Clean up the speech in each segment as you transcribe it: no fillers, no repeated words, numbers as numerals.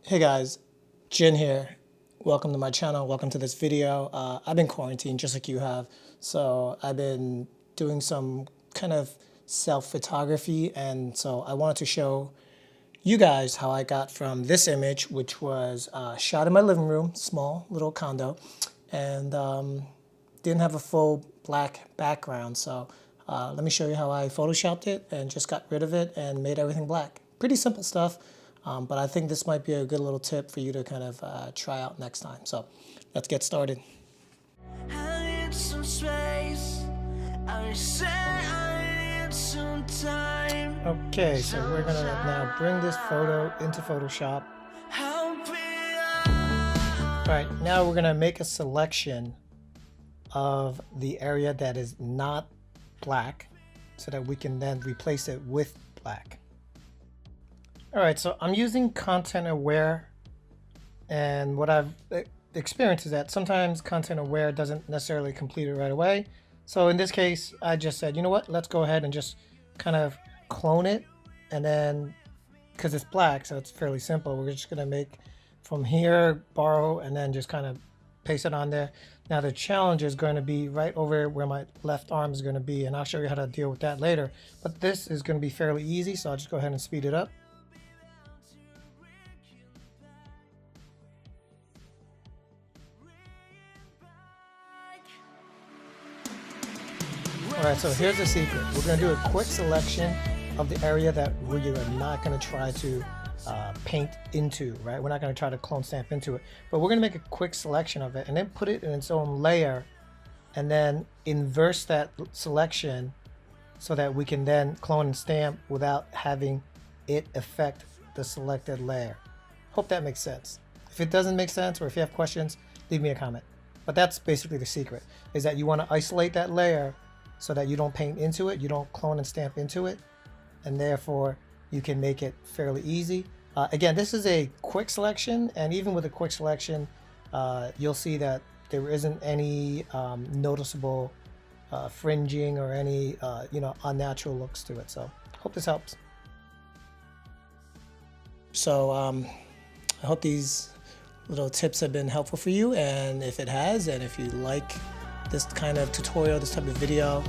Hey guys, Jin here. Welcome to my channel. Welcome to this video. I've been quarantined just like you have. So I've been doing some kind of self-photography, and so I wanted to show you guys how I got from this image, which was shot in my living room, small little condo, and didn't have a full black background. So let me show you how I photoshopped it and just got rid of it and made everything black. Pretty simple stuff. But I think this might be a good little tip for you to kind of try out next time. So let's get started. Okay, so we're gonna now bring this photo into Photoshop. All right, now we're gonna make a selection of the area that is not black so that we can then replace it with black. All right, so I'm using content aware, and what I've experienced is that sometimes content aware doesn't necessarily complete it right away. So in this case, I just said, you know what, let's go ahead and just kind of clone it. And then, because it's black, so it's fairly simple, we're just gonna make from here, borrow, and then just kind of paste it on there. Now the challenge is going to be right over where my left arm is going to be, and I'll show you how to deal with that later. But this is going to be fairly easy, so I'll just go ahead and speed it up. Alright, so here's the secret. We're going to do a quick selection of the area that we are not going to try to paint into, right? We're not going to try to clone stamp into it, but we're going to make a quick selection of it and then put it in its own layer and then inverse that selection so that we can then clone and stamp without having it affect the selected layer. Hope that makes sense. If it doesn't make sense or if you have questions, leave me a comment. But that's basically the secret, is that you want to isolate that layer so that you don't paint into it, you don't clone and stamp into it, and therefore you can make it fairly easy. Again, this is a quick selection, and even with a quick selection, you'll see that there isn't any noticeable fringing or any unnatural looks to it. So hope this helps. So I hope these little tips have been helpful for you, and if it has, and if you like this kind of tutorial, this type of video,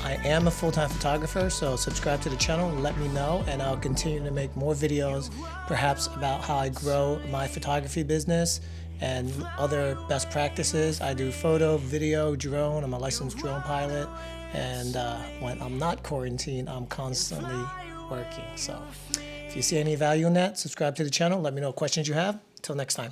I am a full-time photographer, so subscribe to the channel, let me know, and I'll continue to make more videos, perhaps about how I grow my photography business and other best practices. I do photo, video, drone. I'm a licensed drone pilot, and when I'm not quarantined, I'm constantly working. So if you see any value in that, subscribe to the channel, let me know what questions you have. Till next time.